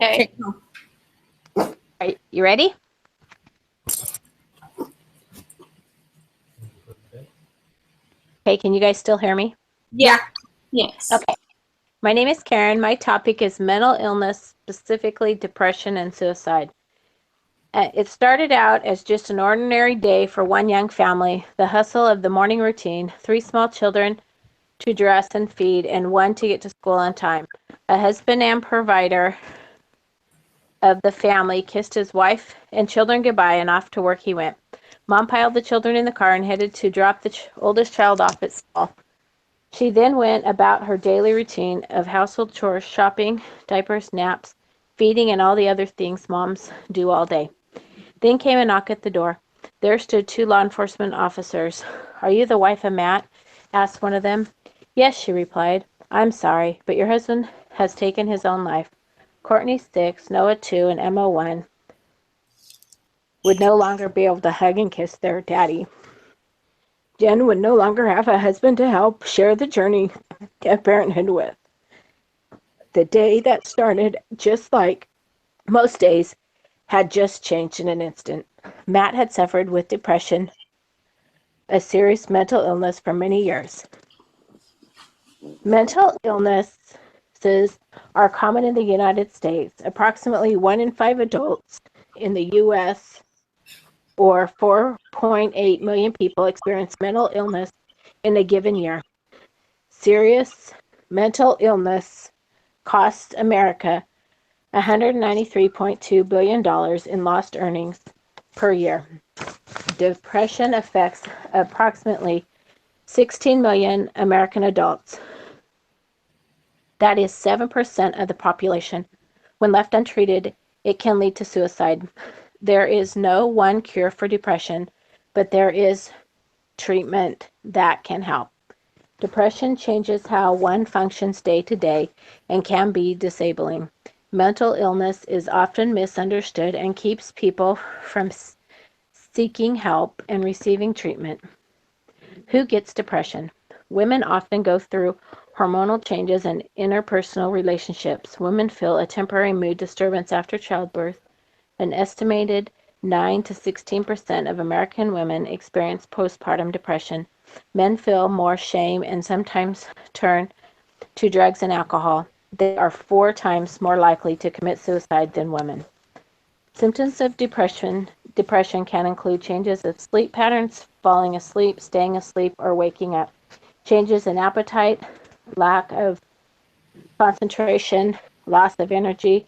Okay. All right, you ready? Okay, can you guys still hear me? Yeah. Yes. Okay. My name is Karen. My topic is mental illness, specifically depression and suicide. It started out as just an ordinary day for one young family, the hustle of the morning routine, three small children to dress and feed, and one to get to school on time. A husband and provider of the family kissed his wife and children goodbye, and off to work he went. Mom piled the children in the car and headed to drop the oldest child off at school. She then went about her daily routine of household chores, shopping, diapers, naps, feeding, and all the other things moms do all day. Then came a knock at the door. There stood two law enforcement officers. "Are you the wife of Matt?" asked one of them. "Yes," she replied. "I'm sorry, but your husband has taken his own life. Courtney 6, Noah 2, and Emma 1 would no longer be able to hug and kiss their daddy. Jen would no longer have a husband to help share the journey of parenthood with. The day that started just like most days had just changed in an instant. Matt had suffered with depression, a serious mental illness for many years. Mental illnesses are common in the United States. Approximately 1 in 5 adults in the U.S. or 4.8 million people experience mental illness in a given year. Serious mental illness costs America $193.2 billion in lost earnings per year. Depression affects approximately 16 million American adults. That is 7% of the population. When left untreated, it can lead to suicide. There is no one cure for depression, but there is treatment that can help. Depression changes how one functions day to day and can be disabling. Mental illness is often misunderstood and keeps people from seeking help and receiving treatment. Who gets depression? Women often go through hormonal changes and interpersonal relationships. Women feel a temporary mood disturbance after childbirth. An estimated 9 to 16% of American women experience postpartum depression. Men feel more shame and sometimes turn to drugs and alcohol. They are 4 times more likely to commit suicide than women. Symptoms of depression can include changes of sleep patterns, falling asleep, staying asleep, or waking up, changes in appetite, lack of concentration, loss of energy,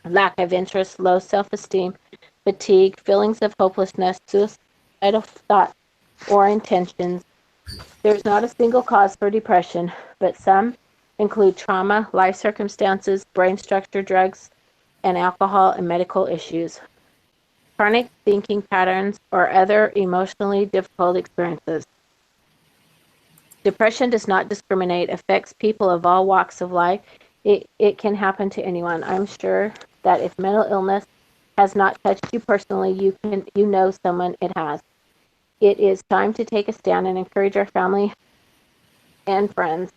lack of interest, low self-esteem, fatigue, feelings of hopelessness, suicidal thoughts or intentions. There's not a single cause for depression, but some include trauma, life circumstances, brain structure, drugs, and alcohol and medical issues, chronic thinking patterns, or other emotionally difficult experiences. Depression does not discriminate, affects people of all walks of life. It can happen to anyone. I'm sure that if mental illness has not touched you personally, you know someone it has. It is time to take a stand and encourage our family and friends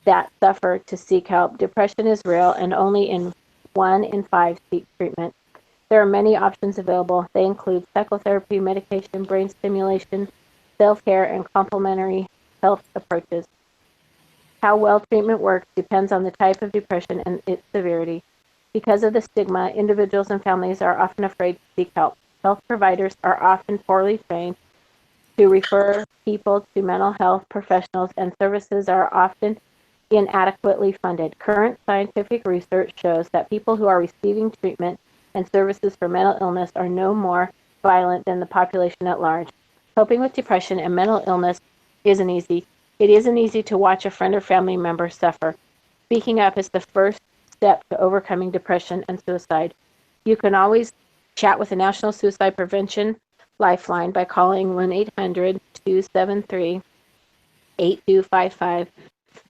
that suffer to seek help. Depression is real and only in 1 in 5 seek treatment. There are many options available. They include psychotherapy, medication, brain stimulation, self-care, and complementary health approaches. How well treatment works depends on the type of depression and its severity. Because of the stigma, individuals and families are often afraid to seek help. Health providers are often poorly trained to refer people to mental health professionals, and services are often inadequately funded. Current scientific research shows that people who are receiving treatment and services for mental illness are no more violent than the population at large. Coping with depression and mental illness isn't easy. It isn't easy to watch a friend or family member suffer. Speaking up is the first step to overcoming depression and suicide. You can always chat with the National Suicide Prevention Lifeline by calling 1-800-273-8255.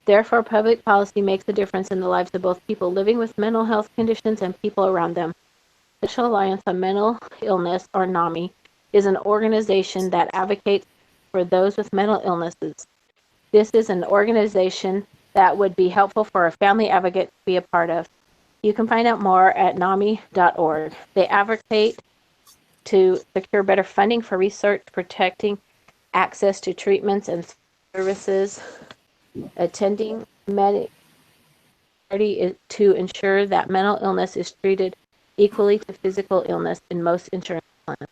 Therefore, public policy makes a difference in the lives of both people living with mental health conditions and people around them. The National Alliance on Mental Illness, or NAMI, is an organization that advocates for those with mental illnesses. This is an organization that would be helpful for a family advocate to be a part of. You can find out more at NAMI.org. They advocate to secure better funding for research, protecting access to treatments and services, attending to ensure that mental illness is treated equally to physical illness in most insurance plans.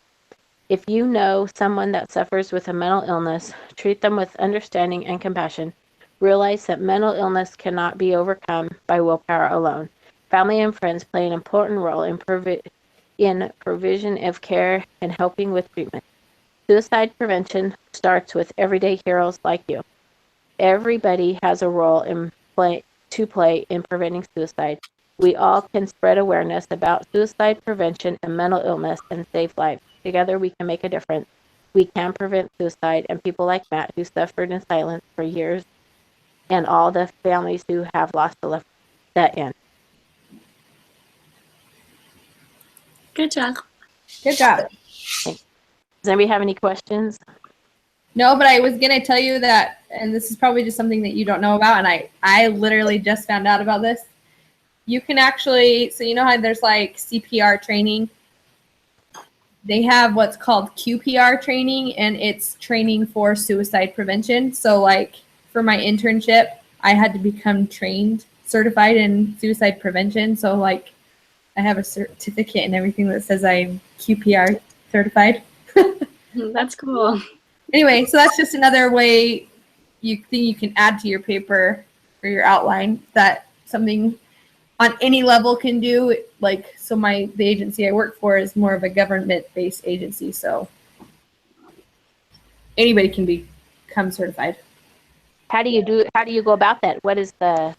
If you know someone that suffers with a mental illness, treat them with understanding and compassion. Realize that mental illness cannot be overcome by willpower alone. Family and friends play an important role in provision of care and helping with treatment. Suicide prevention starts with everyday heroes like you. Everybody has a role to play in preventing suicide. We all can spread awareness about suicide prevention and mental illness and save lives. Together we can make a difference. We can prevent suicide, and people like Matt, who suffered in silence for years, and all the families who have lost a loved one, that end. Good job. Good job. Thanks. Does anybody have any questions? No, but I was going to tell you that, and this is probably just something that you don't know about, and I literally just found out about this. You can actually, so you know how there's like CPR training? They have what's called QPR training, and it's training for suicide prevention. So like for my internship, I had to become certified in suicide prevention. So like I have a certificate and everything that says I'm QPR certified. That's cool. Anyway, so that's just another way you can add to your paper or your outline that something on any level can do. Like, so the agency I work for is more of a government-based agency, so anybody can become certified. How do you go about that? What is the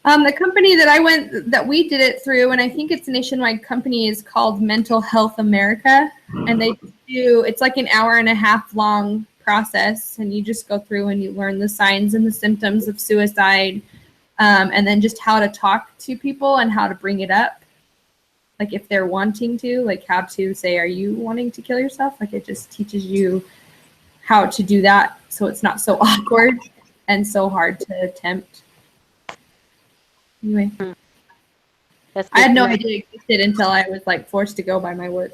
company that we did it through, and I think it's a nationwide company, is called Mental Health America, and it's like an hour and a half long process, and you just go through and you learn the signs and the symptoms of suicide, and then just how to talk to people and how to bring it up, like if they're wanting to, like how to say, are you wanting to kill yourself? Like it just teaches you how to do that so it's not so awkward and so hard to attempt. Anyway, I had no idea it existed until I was like forced to go by my work.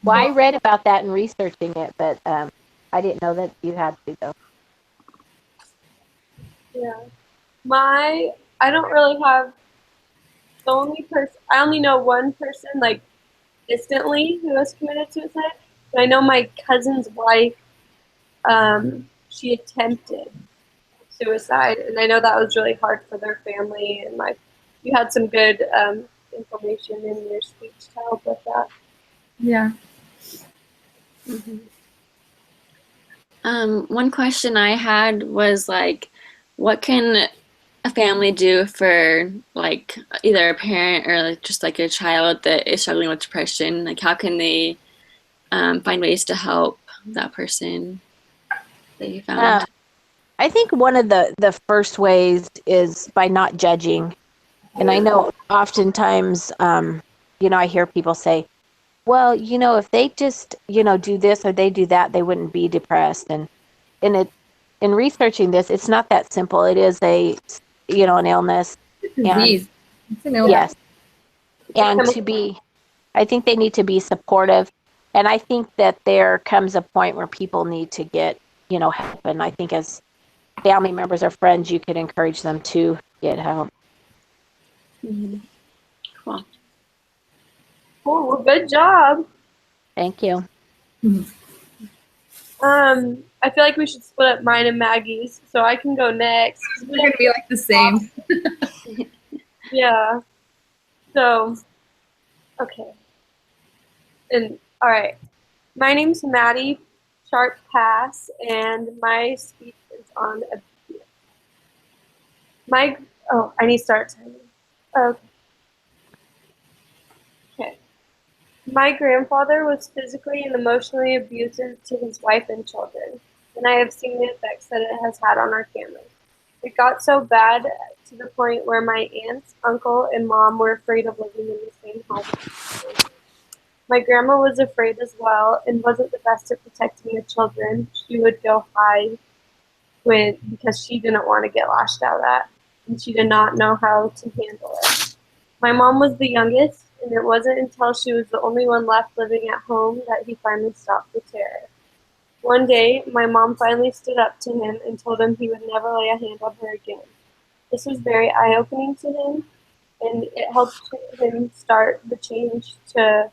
Well, I read about that in researching it, but I didn't know that you had to go. Yeah. I don't really have the only person, I only know one person like distantly who has committed suicide. But I know my cousin's wife, she attempted suicide, and I know that was really hard for their family, and like you had some good information in your speech to help with that. Yeah. Mm-hmm. One question I had was like, what can a family do for like either a parent or like just like a child that is struggling with depression? Like how can they find ways to help that person that you found? I think one of the first ways is by not judging. And I know oftentimes, I hear people say, well, if they just, do this or they do that, they wouldn't be depressed. And in researching this, it's not that simple. It is an illness. Disease. It's an illness. Yes. And I think they need to be supportive. And I think that there comes a point where people need to get, help. And I think as family members or friends, you could encourage them to get help. Mm-hmm. Cool. Cool. Well, good job. Thank you. Mm-hmm. I feel like we should split up mine and Maggie's, so I can go next. We're gonna be like the same. Yeah. So, okay. And all right. My name's Maddie Sharp Pass, and my speech is on abuse. I need to start timing. Okay. My grandfather was physically and emotionally abusive to his wife and children, and I have seen the effects that it has had on our family. It got so bad to the point where my aunts, uncle, and mom were afraid of living in the same house. My grandma was afraid as well and wasn't the best at protecting the children. She would go hide because she didn't want to get lashed out at. and she did not know how to handle it. My mom was the youngest, and it wasn't until she was the only one left living at home that he finally stopped the terror. One day, my mom finally stood up to him and told him he would never lay a hand on her again. This was very eye-opening to him, and it helped him start the change to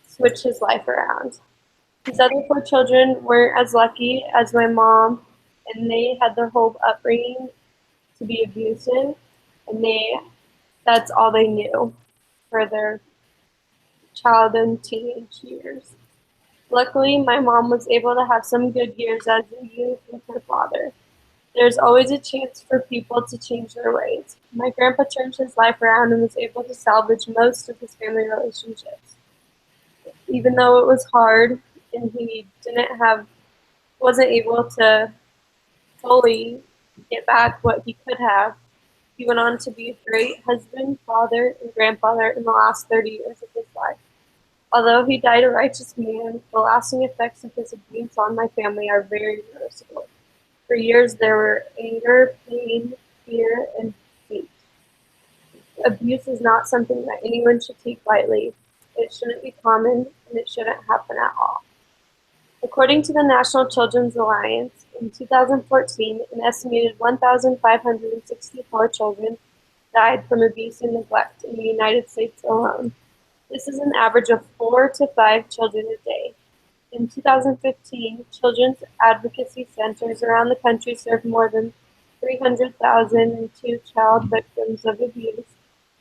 switch his life around. His other four children weren't as lucky as my mom, and they had their whole upbringing to be abusive, and that's all they knew for their child and teenage years. Luckily, my mom was able to have some good years as a youth with her father. There's always a chance for people to change their ways. My grandpa turned his life around and was able to salvage most of his family relationships. Even though it was hard and he wasn't able to fully get back what he could have, he went on to be a great husband, father, and grandfather in the last 30 years of his life. Although he died a righteous man, the lasting effects of his abuse on my family are very noticeable. For years, there were anger, pain, fear, and hate. Abuse is not something that anyone should take lightly. It shouldn't be common, and it shouldn't happen at all. According to the National Children's Alliance, in 2014, an estimated 1,564 children died from abuse and neglect in the United States alone. This is an average of 4 to 5 children a day. In 2015, children's advocacy centers around the country served more than 300,002 child victims of abuse,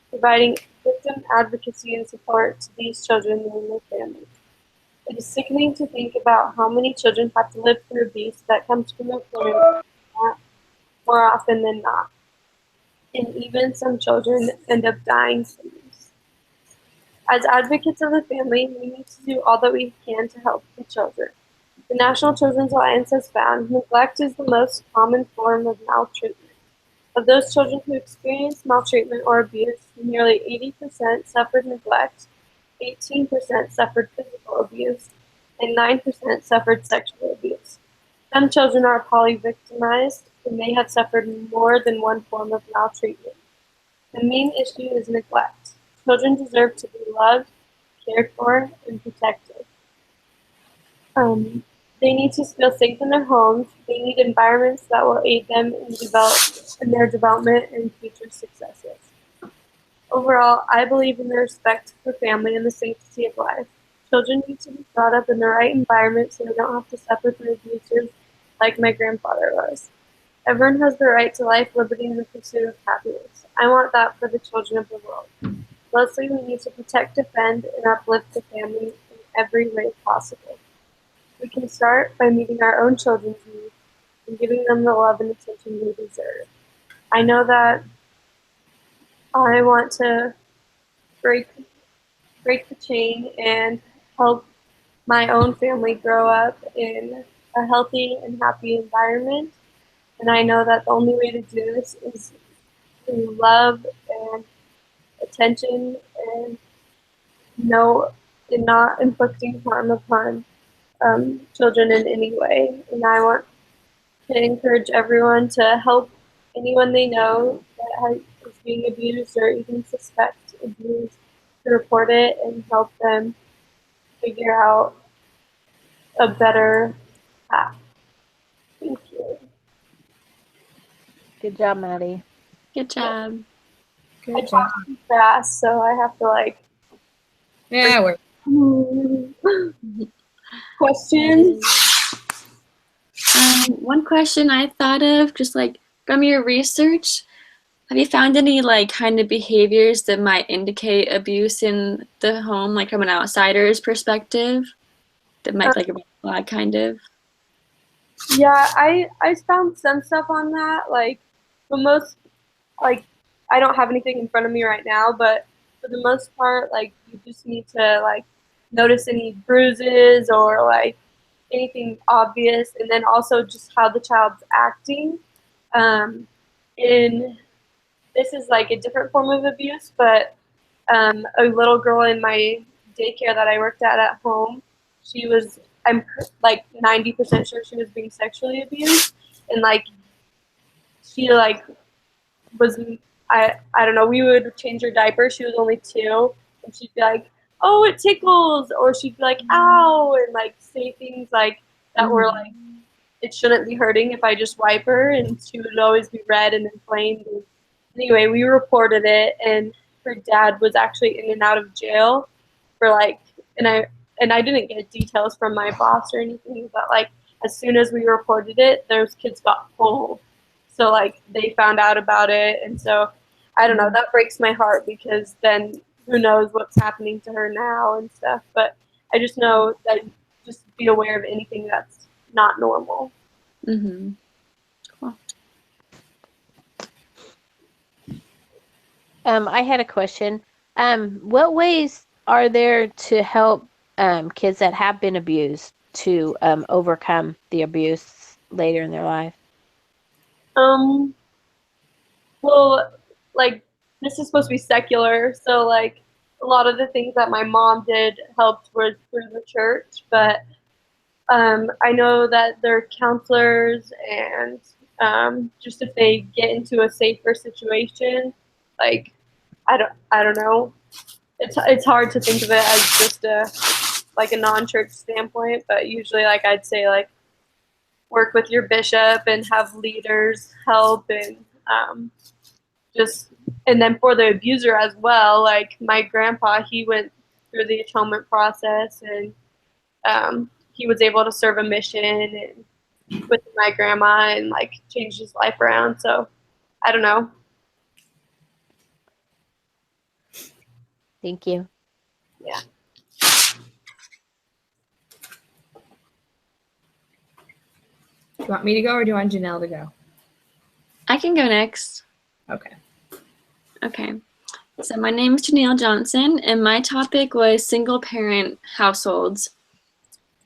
providing victim advocacy and support to these children and their families. It is sickening to think about how many children have to live through abuse that comes from their parents more often than not. And even some children end up dying from this. As advocates of the family, we need to do all that we can to help the children. The National Children's Alliance has found neglect is the most common form of maltreatment. Of those children who experience maltreatment or abuse, nearly 80% suffered neglect, 18% suffered physical abuse, and 9% suffered sexual abuse. Some children are polyvictimized and may have suffered more than one form of maltreatment. The main issue is neglect. Children deserve to be loved, cared for, and protected. They need to feel safe in their homes. They need environments that will aid them in their development and future successes. Overall, I believe in the respect for family and the sanctity of life. Children need to be brought up in the right environment so they don't have to suffer from abusers like my grandfather was. Everyone has the right to life, liberty, and the pursuit of happiness. I want that for the children of the world. Mostly, we need to protect, defend, and uplift the family in every way possible. We can start by meeting our own children's needs and giving them the love and attention they deserve. I know that I want to break the chain and help my own family grow up in a healthy and happy environment. And I know that the only way to do this is through love and attention and and not inflicting harm upon children in any way. And I want to encourage everyone to help anyone they know that is being abused or even suspect abuse to report it and help them figure out a better path. Thank you. Good job, Maddie. Good job. I talk too fast, so I have to Yeah, we're questions. One question I thought of, just like from your research, have you found any like kind of behaviors that might indicate abuse in the home, like from an outsider's perspective, that might be like a red flag kind of? Yeah, I found some stuff on that. For most, like I don't have anything in front of me right now, but for the most part, you just need to notice any bruises or anything obvious, and then also just how the child's acting. In This is like a different form of abuse, but a little girl in my daycare that I worked at home, I'm like 90% sure she was being sexually abused, and she was, I don't know, we would change her diaper. She was only 2, and she'd be like, "Oh, it tickles," or she'd be like, "Ow," and like say things like that were like, it shouldn't be hurting if I just wipe her, and she would always be red and inflamed. And anyway, we reported it, and her dad was actually in and out of jail for like, and I didn't get details from my boss or anything, but like as soon as we reported it, those kids got pulled. So like they found out about it, and so I don't know. That breaks my heart because then who knows what's happening to her now and stuff. But I just know that just be aware of anything that's not normal. Mm-hmm. Cool. I had a question. What ways are there to help kids that have been abused to overcome the abuse later in their life? Um, well, like this is supposed to be secular, so like a lot of the things that my mom did helped were through the church, but I know that there are counselors and just if they get into a safer situation, like I don't know. It's hard to think of it as just a like a non-church standpoint, but usually like I'd say like work with your bishop and have leaders help and just and then for the abuser as well, like my grandpa, he went through the atonement process and he was able to serve a mission and with my grandma and like changed his life around. So I don't know. Thank you. Yeah. Do you want me to go or do you want Janelle to go? I can go next. Okay. Okay. So my name is Janelle Johnson, and my topic was single-parent households.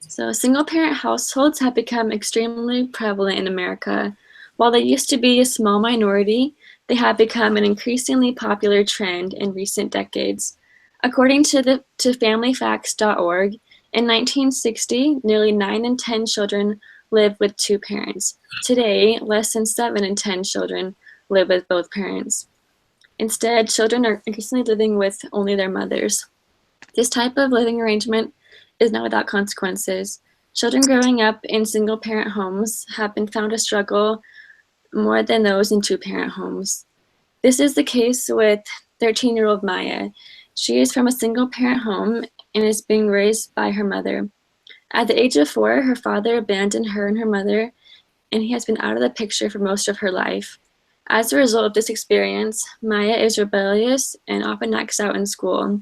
So single-parent households have become extremely prevalent in America. While they used to be a small minority, they have become an increasingly popular trend in recent decades. According to familyfacts.org, in 1960, nearly 9 in 10 children lived with 2 parents. Today, less than 7 in 10 children live with both parents. Instead, children are increasingly living with only their mothers. This type of living arrangement is not without consequences. Children growing up in single-parent homes have been found to struggle more than those in 2-parent homes. This is the case with 13-year-old Maya. She is from a single-parent home and is being raised by her mother. At the age of 4, her father abandoned her and her mother, and he has been out of the picture for most of her life. As a result of this experience, Maya is rebellious and often acts out in school.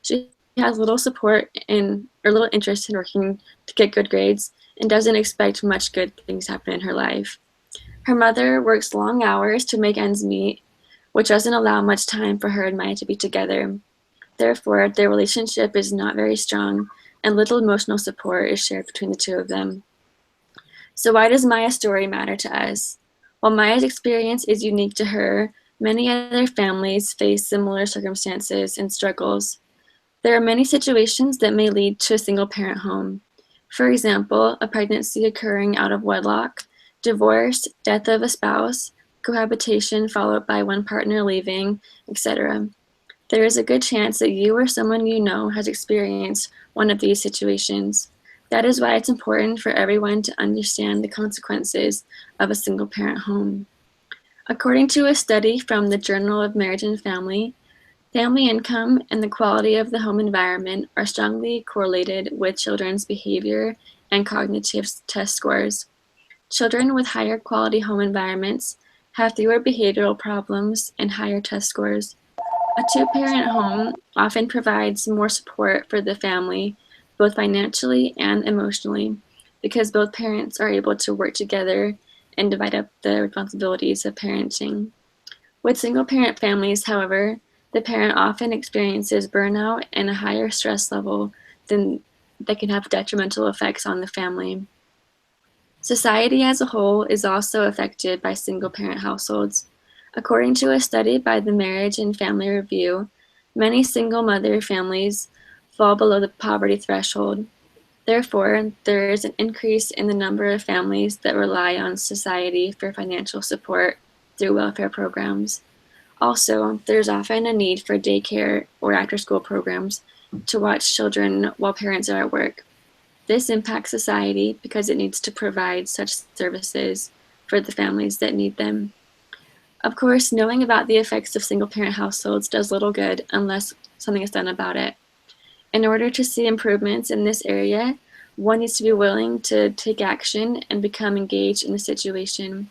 She has little support or little interest in working to get good grades and doesn't expect much good things to happen in her life. Her mother works long hours to make ends meet, which doesn't allow much time for her and Maya to be together. Therefore, their relationship is not very strong, and little emotional support is shared between the two of them. So why does Maya's story matter to us? While Maya's experience is unique to her, many other families face similar circumstances and struggles. There are many situations that may lead to a single-parent home. For example, a pregnancy occurring out of wedlock, divorce, death of a spouse, cohabitation followed by one partner leaving, etc. There is a good chance that you or someone you know has experienced one of these situations. That is why it's important for everyone to understand the consequences of a single-parent home. According to a study from the Journal of Marriage and Family, family income and the quality of the home environment are strongly correlated with children's behavior and cognitive test scores. Children with higher quality home environments have fewer behavioral problems and higher test scores. A 2-parent home often provides more support for the family, both financially and emotionally, because both parents are able to work together and divide up the responsibilities of parenting. With single-parent families, however, the parent often experiences burnout and a higher stress level that can have detrimental effects on the family. Society as a whole is also affected by single-parent households. According to a study by the Marriage and Family Review, many single-mother families fall below the poverty threshold. Therefore, there is an increase in the number of families that rely on society for financial support. through welfare programs. Also, there's often a need for daycare or after-school programs to watch children while parents are at work. This impacts society because it needs to provide such services for the families that need them. Of course, knowing about the effects of single-parent households does little good unless something is done about it. In order to see improvements in this area, one needs to be willing to take action and become engaged in the situation.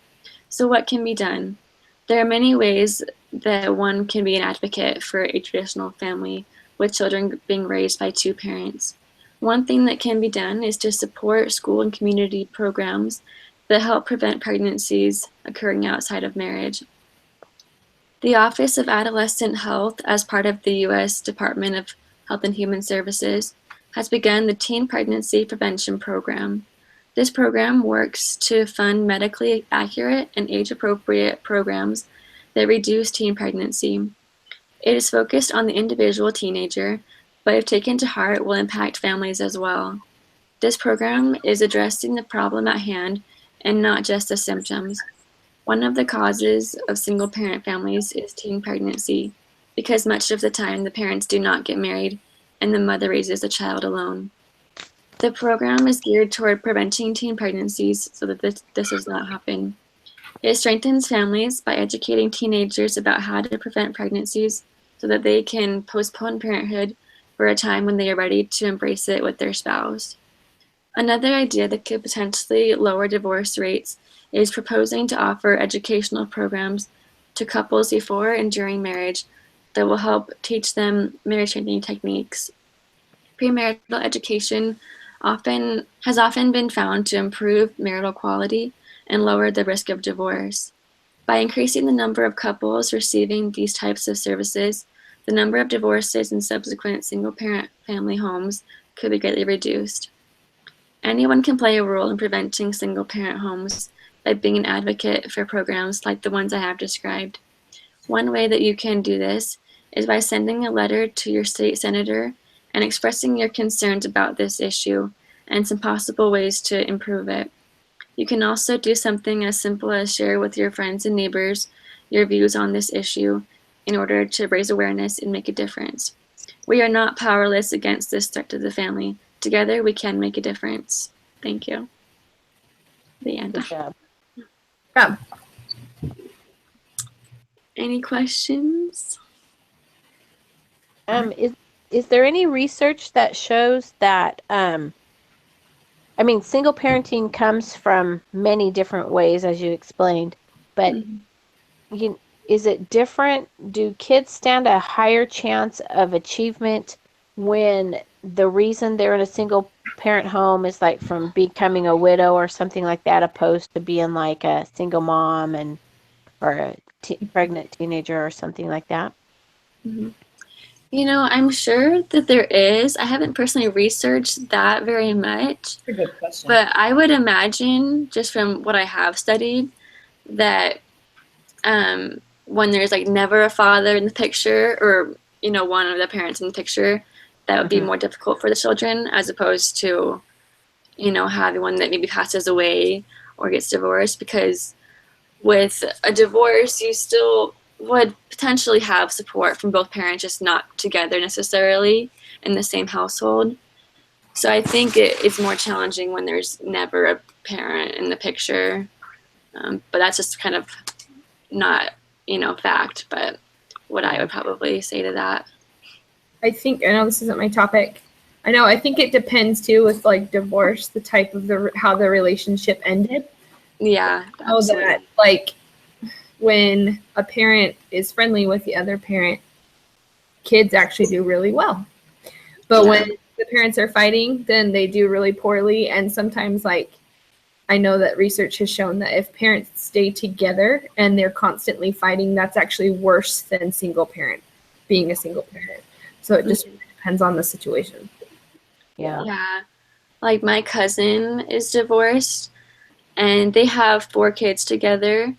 So what can be done? There are many ways that one can be an advocate for a traditional family with children being raised by two parents. One thing that can be done is to support school and community programs that help prevent pregnancies occurring outside of marriage. The Office of Adolescent Health, as part of the U.S. Department of Health and Human Services, has begun the Teen Pregnancy Prevention Program. This program works to fund medically accurate and age-appropriate programs that reduce teen pregnancy. It is focused on the individual teenager, but if taken to heart, will impact families as well. This program is addressing the problem at hand and not just the symptoms. One of the causes of single-parent families is teen pregnancy, because much of the time the parents do not get married and the mother raises the child alone. The program is geared toward preventing teen pregnancies so that this does not happen. It strengthens families by educating teenagers about how to prevent pregnancies so that they can postpone parenthood for a time when they are ready to embrace it with their spouse. Another idea that could potentially lower divorce rates is proposing to offer educational programs to couples before and during marriage that will help teach them marriage-changing techniques. Premarital education has often been found to improve marital quality and lower the risk of divorce. By increasing the number of couples receiving these types of services, the number of divorces and subsequent single-parent family homes could be greatly reduced. Anyone can play a role in preventing single-parent homes by being an advocate for programs like the ones I have described. One way that you can do this is by sending a letter to your state senator and expressing your concerns about this issue and some possible ways to improve it. You can also do something as simple as share with your friends and neighbors your views on this issue in order to raise awareness and make a difference. We are not powerless against this threat to the family. Together, we can make a difference. Thank you. The end. Good job. Yeah. Any questions? Is there any research that shows that single parenting comes from many different ways, as you explained, but is it different? Do kids stand a higher chance of achievement when the reason they're in a single parent home is like from becoming a widow or something like that, opposed to being like a single mom or a pregnant teenager or something like that? Mm-hmm. You know, I'm sure that there is. I haven't personally researched that very much. That's a good question. But I would imagine, just from what I have studied, that when there's like never a father in the picture, or one of the parents in the picture, that would be more difficult for the children, as opposed to having one that maybe passes away or gets divorced. Because with a divorce, you still would potentially have support from both parents, just not together necessarily in the same household. So I think it's more challenging when there's never a parent in the picture. But that's just kind of not, fact, but what I would probably say to that. I know this isn't my topic. I think it depends too with like divorce, the type of how the relationship ended. Yeah. How that like when a parent is friendly with the other parent, kids actually do really well. But when the parents are fighting, then they do really poorly. And sometimes I know that research has shown that if parents stay together and they're constantly fighting, that's actually worse than being a single parent. So it just depends on the situation. Yeah. Yeah. Like my cousin is divorced and they have 4 kids together,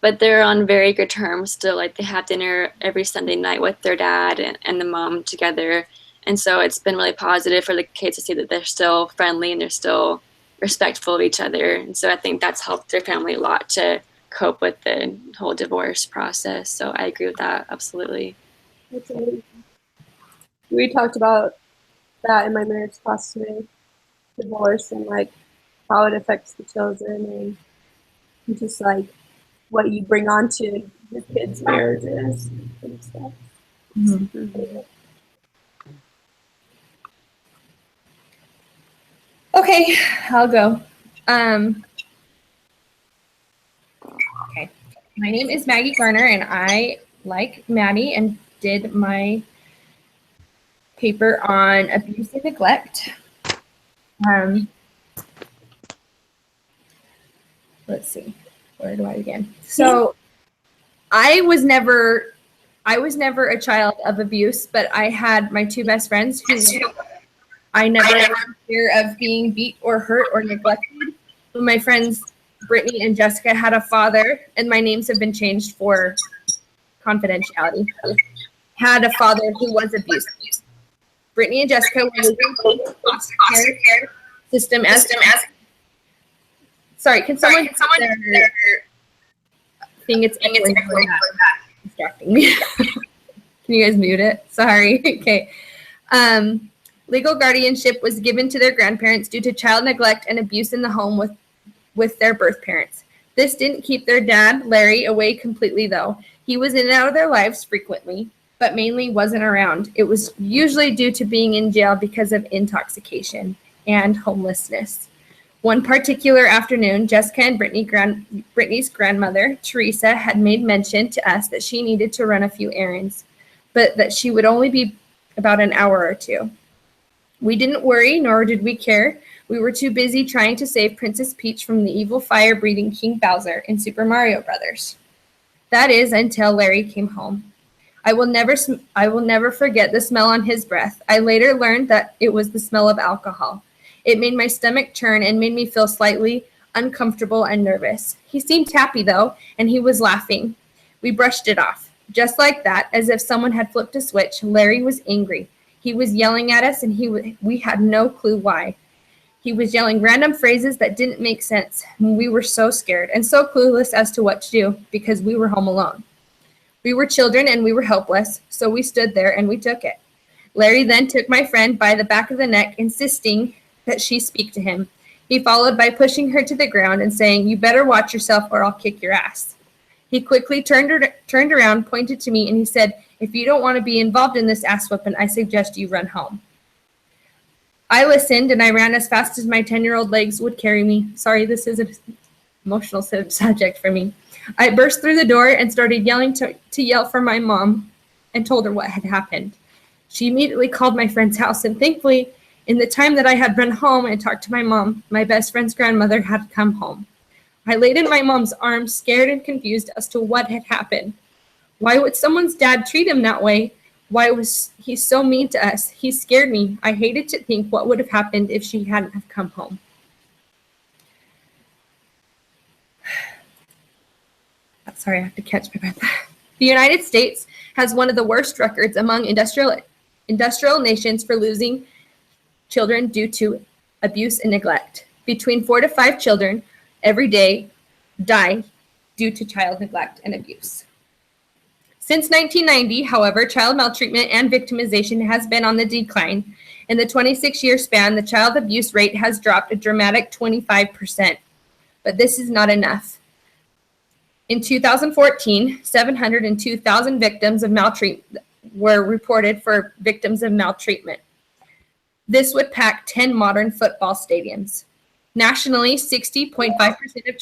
but they're on very good terms still. Like they have dinner every Sunday night with their dad and the mom together. And so it's been really positive for the kids to see that they're still friendly and they're still respectful of each other. And so I think that's helped their family a lot to cope with the whole divorce process. So I agree with that absolutely. That's amazing. We talked about that in my marriage class today, divorce and like how it affects the children and just like what you bring onto your kids' marriages and stuff. Mm-hmm. Okay, I'll go. Okay, my name is Maggie Garner, and I, like Maddie, and did my paper on abuse and neglect. Let's see, where do I begin? So, I was never a child of abuse, but I had my two best friends who I never had fear of being beat or hurt or neglected. My friends Brittany and Jessica had a father, and my names have been changed for confidentiality. Had a father who was abusive. Brittany and Jessica were living in the foster care system as. Sorry, can someone their thing? It's distracting me. Can you guys mute it? Sorry. Okay. Legal guardianship was given to their grandparents due to child neglect and abuse in the home with their birth parents. This didn't keep their dad, Larry, away completely, though. He was in and out of their lives frequently, but mainly wasn't around. It was usually due to being in jail because of intoxication and homelessness. One particular afternoon, Jessica and Brittany's grandmother, Teresa, had made mention to us that she needed to run a few errands, but that she would only be about an hour or two. We didn't worry, nor did we care. We were too busy trying to save Princess Peach from the evil fire-breathing King Bowser in Super Mario Brothers. That is, until Larry came home. I will never forget the smell on his breath. I later learned that it was the smell of alcohol. It made my stomach churn and made me feel slightly uncomfortable and nervous. He seemed happy, though, and he was laughing. We brushed it off. Just like that, as if someone had flipped a switch, Larry was angry. He was yelling at us, and we had no clue why. He was yelling random phrases that didn't make sense. We were so scared and so clueless as to what to do because we were home alone. We were children and we were helpless, so we stood there and we took it. Larry then took my friend by the back of the neck, insisting that she speak to him. He followed by pushing her to the ground and saying, "You better watch yourself or I'll kick your ass." He quickly turned around, pointed to me, and he said, "If you don't want to be involved in this ass whooping, I suggest you run home." I listened, and I ran as fast as my 10-year-old legs would carry me. Sorry, this is an emotional subject for me. I burst through the door and started yelling to yell for my mom and told her what had happened. She immediately called my friend's house, and thankfully, in the time that I had run home and talked to my mom, my best friend's grandmother had come home. I laid in my mom's arms, scared and confused as to what had happened. Why would someone's dad treat him that way? Why was he so mean to us? He scared me. I hated to think what would have happened if she hadn't have come home. Sorry, I have to catch my breath. The United States has one of the worst records among industrial nations for losing children due to abuse and neglect. Between 4 to 5 children every day die due to child neglect and abuse. Since 1990, however, child maltreatment and victimization has been on the decline. In the 26-year span, the child abuse rate has dropped a dramatic 25%. But this is not enough. In 2014, 702,000 victims of maltreatment were reported for victims of maltreatment. This would pack 10 modern football stadiums. Nationally, 60.5% of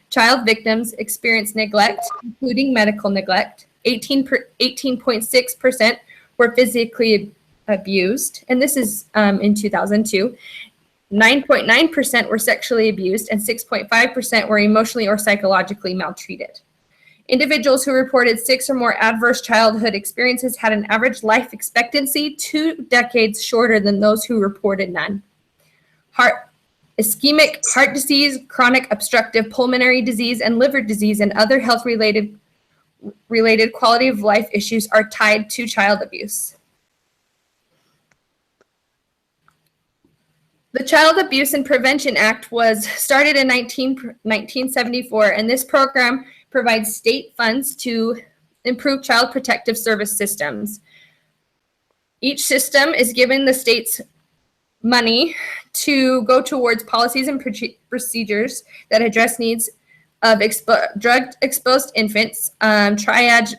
child victims experience neglect, including medical neglect. 18.6% were physically abused, and this is in 2002. 9.9% were sexually abused, and 6.5% were emotionally or psychologically maltreated. Individuals who reported 6 or more adverse childhood experiences had an average life expectancy 2 decades shorter than those who reported none. Ischemic heart disease, chronic obstructive pulmonary disease, and liver disease and other health-related quality of life issues are tied to child abuse. The Child Abuse and Prevention Act was started in 1974, and this program provides state funds to improve child protective service systems. Each system is given the state's money to go towards policies and procedures that address needs of drug-exposed infants, triage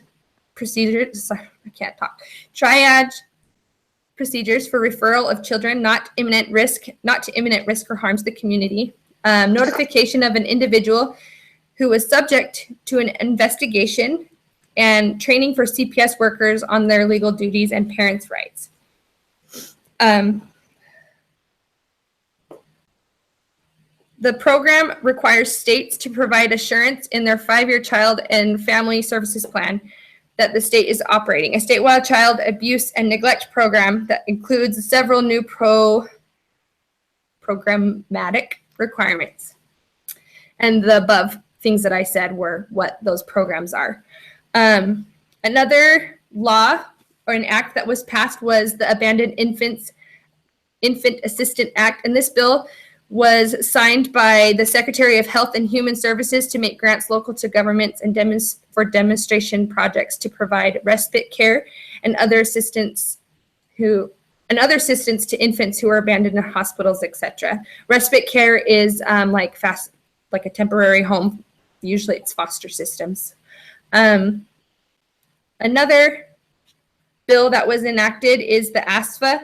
procedures. Sorry, I can't talk. Triage procedures for referral of children not to imminent risk or harm to the community, notification of an individual who is subject to an investigation, and training for CPS workers on their legal duties and parents' rights. The program requires states to provide assurance in their 5-year child and family services plan that the state is operating. A statewide child abuse and neglect program that includes several new programmatic requirements. And the above things that I said were what those programs are. Another law or an act that was passed was the Abandoned Infant Assistance Act, and this bill was signed by the Secretary of Health and Human Services to make grants local to governments and for demonstration projects to provide respite care and other assistance to infants who are abandoned in hospitals, etc. Respite care is like a temporary home. Usually it's foster systems. Another bill that was enacted is the ASFA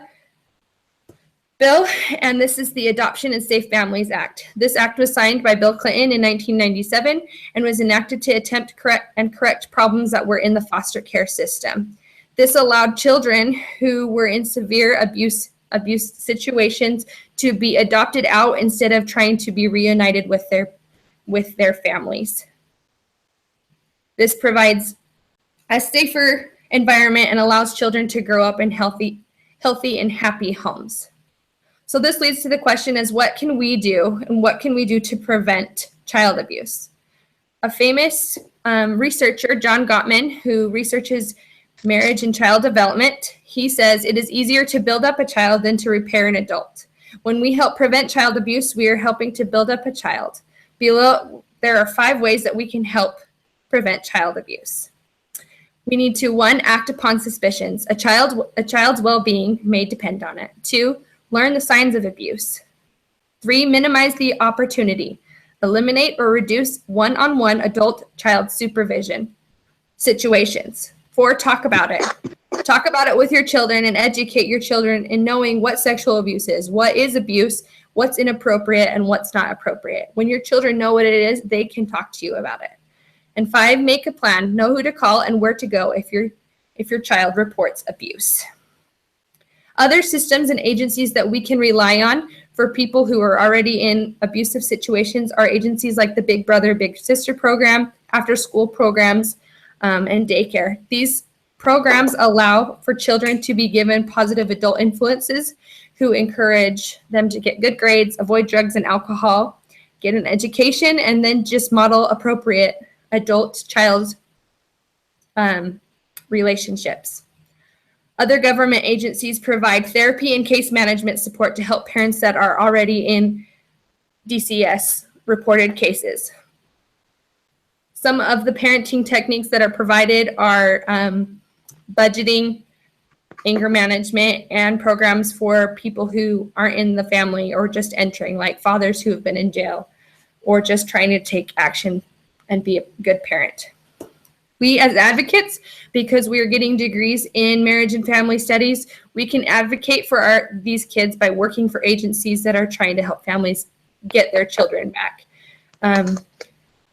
bill, and this is the Adoption and Safe Families Act. This act was signed by Bill Clinton in 1997 and was enacted to attempt correct problems that were in the foster care system. This allowed children who were in severe abuse situations to be adopted out instead of trying to be reunited with their families. This provides a safer environment and allows children to grow up in healthy and happy homes. So this leads to the question is, what can we do, and what can we do to prevent child abuse? A famous researcher, John Gottman, who researches marriage and child development, he says it is easier to build up a child than to repair an adult. When we help prevent child abuse, we are helping to build up a child. Below, there are 5 ways that we can help prevent child abuse. We need to, 1, act upon suspicions. A child's well-being may depend on it. 2, learn the signs of abuse. 3, minimize the opportunity. Eliminate or reduce one-on-one adult-child supervision situations. 4, talk about it. Talk about it with your children and educate your children in knowing what sexual abuse is, what is abuse, what's inappropriate, and what's not appropriate. When your children know what it is, they can talk to you about it. And 5, make a plan. Know who to call and where to go if your child reports abuse. Other systems and agencies that we can rely on for people who are already in abusive situations are agencies like the Big Brother, Big Sister program, after-school programs, and daycare. These programs allow for children to be given positive adult influences who encourage them to get good grades, avoid drugs and alcohol, get an education, and then just model appropriate adult-child relationships. Other government agencies provide therapy and case management support to help parents that are already in DCS reported cases. Some of the parenting techniques that are provided are budgeting, anger management, and programs for people who aren't in the family or just entering, like fathers who have been in jail or just trying to take action and be a good parent. We as advocates, because we are getting degrees in marriage and family studies, we can advocate for these kids by working for agencies that are trying to help families get their children back.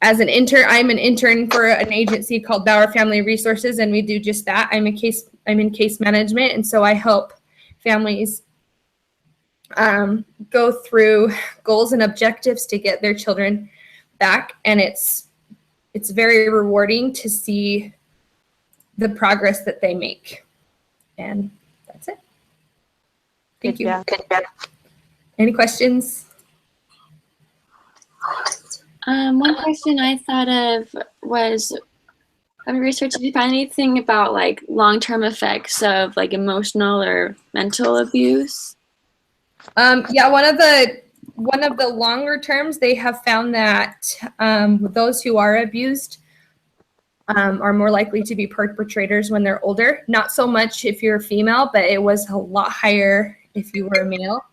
As an intern, I'm an intern for an agency called Bauer Family Resources, and we do just that. I'm in case management, and so I help families go through goals and objectives to get their children back, and it's very rewarding to see the progress that they make. And that's it. Thank you. Any questions? One question I thought of was, have you researched, did you find anything about like long-term effects of like emotional or mental abuse? Yeah, one of the longer terms, they have found that those who are abused are more likely to be perpetrators when they're older. Not so much if you're a female, but it was a lot higher if you were a male.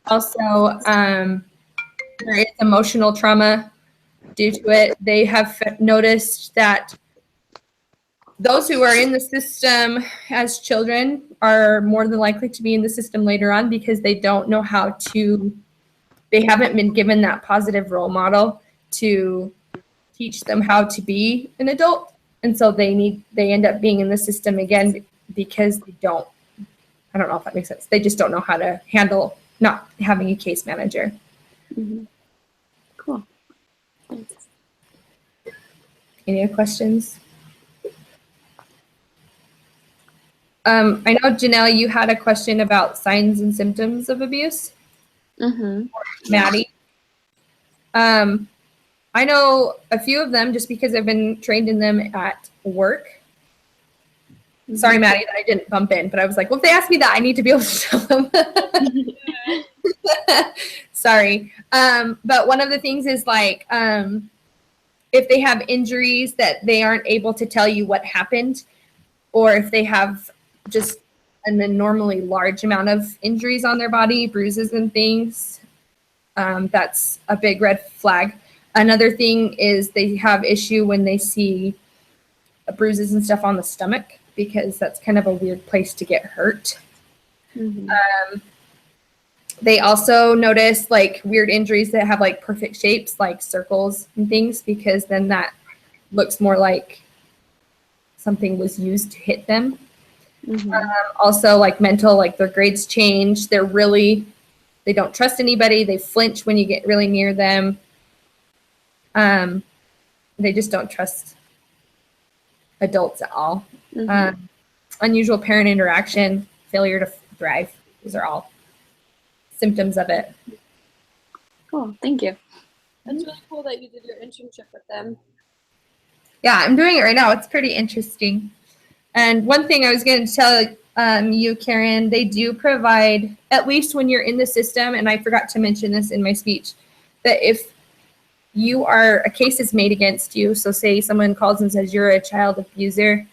Also, there is emotional trauma due to it. They have noticed that those who are in the system as children are more than likely to be in the system later on because they don't know how to, they haven't been given that positive role model to teach them how to be an adult. And so they end up being in the system again because they don't, I don't know if that makes sense. They just don't know how to handle not having a case manager. Mm-hmm. Cool. Thanks. Any other questions? I know, Janelle, you had a question about signs and symptoms of abuse. Mm-hmm. Maddie. I know a few of them just because I've been trained in them at work. Mm-hmm. Sorry, Maddie, that I didn't bump in, but I was like, well, if they ask me that, I need to be able to tell them. Sorry. But one of the things is like, if they have injuries that they aren't able to tell you what happened, or if they have just an abnormally large amount of injuries on their body, bruises and things, that's a big red flag. Another thing is they have issue when they see bruises and stuff on the stomach because that's kind of a weird place to get hurt. Mm-hmm. They also notice like weird injuries that have like perfect shapes, like circles and things, because then that looks more like something was used to hit them. Mm-hmm. Also like mental, like their grades change. They don't trust anybody. They flinch when you get really near them. They just don't trust adults at all. Mm-hmm. Unusual parent interaction, failure to thrive. Those are all symptoms of it. Cool. Thank you. That's really cool that you did your internship with them. Yeah, I'm doing it right now. It's pretty interesting. And one thing I was going to tell you, Karen, they do provide, at least when you're in the system, and I forgot to mention this in my speech, that if a case is made against you, so say someone calls and says you're a child abuser,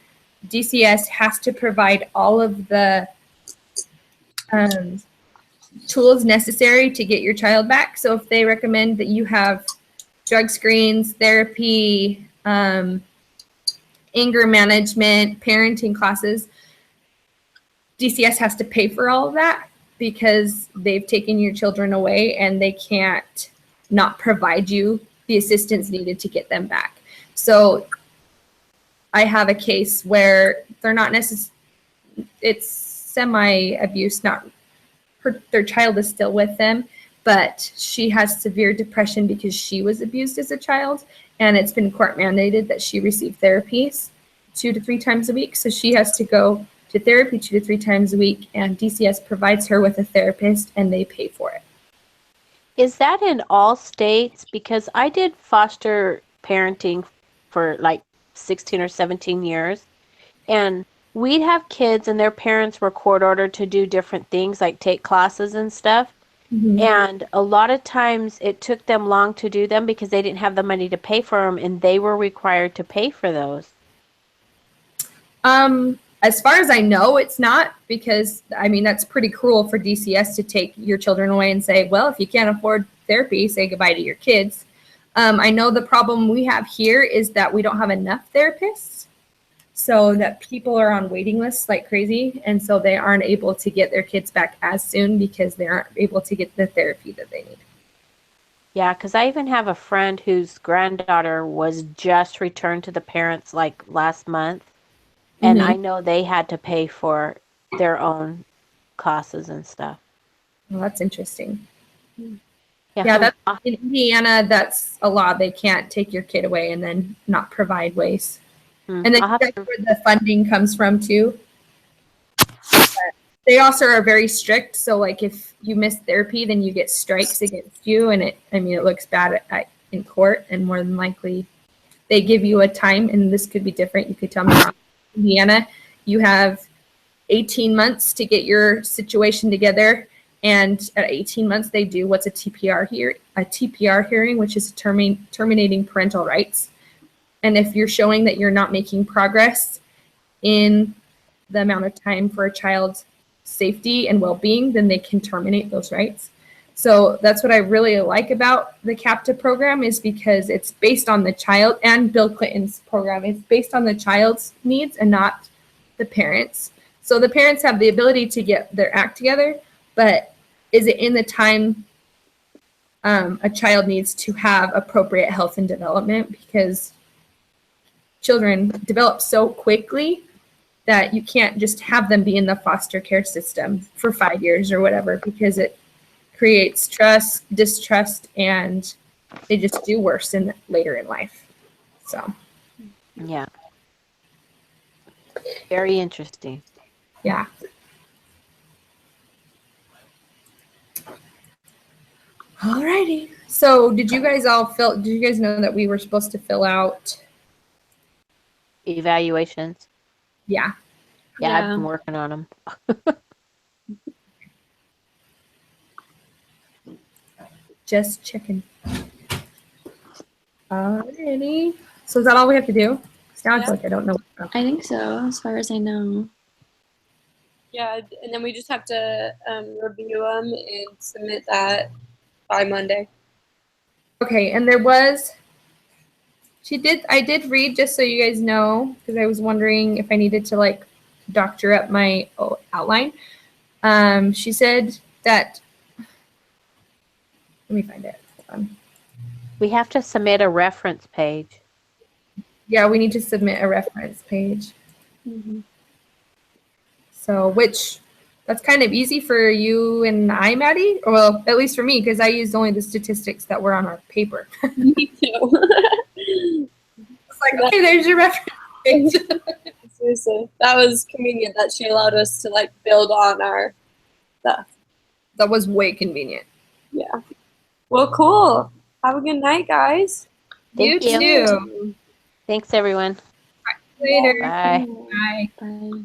DCS has to provide all of the tools necessary to get your child back. So if they recommend that you have drug screens, therapy, anger management, parenting classes, DCS has to pay for all of that because they've taken your children away and they can't not provide you the assistance needed to get them back. So I have a case where they're not necessarily, it's semi-abuse, their child is still with them, but she has severe depression because she was abused as a child, and it's been court mandated that she receive therapies 2 to 3 times a week. So she has to go to therapy 2 to 3 times a week, and DCS provides her with a therapist and they pay for it. Is that in all states? Because I did foster parenting for like 16 or 17 years, and we'd have kids and their parents were court ordered to do different things like take classes and stuff. Mm-hmm. And a lot of times it took them long to do them because they didn't have the money to pay for them, and they were required to pay for those. As far as I know, it's not, because I mean, that's pretty cruel for DCS to take your children away and say, well, if you can't afford therapy, say goodbye to your kids. I know the problem we have here is that we don't have enough therapists, so that people are on waiting lists like crazy. And so they aren't able to get their kids back as soon because they aren't able to get the therapy that they need. Yeah, because I even have a friend whose granddaughter was just returned to the parents like last month. And I know they had to pay for their own classes and stuff. Well, that's interesting. Yeah, that's in Indiana, that's a law. They can't take your kid away and then not provide ways. And then that's where the funding comes from too. They also are very strict. So like if you miss therapy, then you get strikes against you. And it looks bad in court, and more than likely they give you a time, and this could be different. You could tell me wrong. Indiana, you have 18 months to get your situation together, And at 18 months, they do what's a TPR hearing, which is terminating parental rights. And if you're showing that you're not making progress in the amount of time for a child's safety and well-being, then they can terminate those rights. So that's what I really like about the CAPTA program, is because it's based on the child, and Bill Clinton's program, it's based on the child's needs and not the parents. So the parents have the ability to get their act together, but is it in the time a child needs to have appropriate health and development? Because children develop so quickly that you can't just have them be in the foster care system for 5 years or whatever, because it creates trust, distrust, and they just do worse later in life. So, Yeah. Very interesting. yeah. Alrighty. So did you guys know that we were supposed to fill out? Evaluations. Yeah. Yeah, I've been working on them. Just checking. Alrighty. So is that all we have to do? Sounds like I don't know. I think so, as far as I know. Yeah, and then we just have to review them and submit that by Monday. Okay, and I did read, just so you guys know, because I was wondering if I needed to like doctor up my outline. She said that, let me find it. Hold on. We have to submit a reference page. Yeah, we need to submit a reference page. Mm-hmm. So, that's kind of easy for you and I, Maddie. Well, at least for me, because I used only the statistics that were on our paper. Me too. It's like, okay, there's your reference page. Seriously, that was convenient that she allowed us to like build on our stuff. That was way convenient. Yeah. Well, cool. Have a good night, guys. Thank you. too. Thanks, everyone. Later. Bye. Bye. Bye.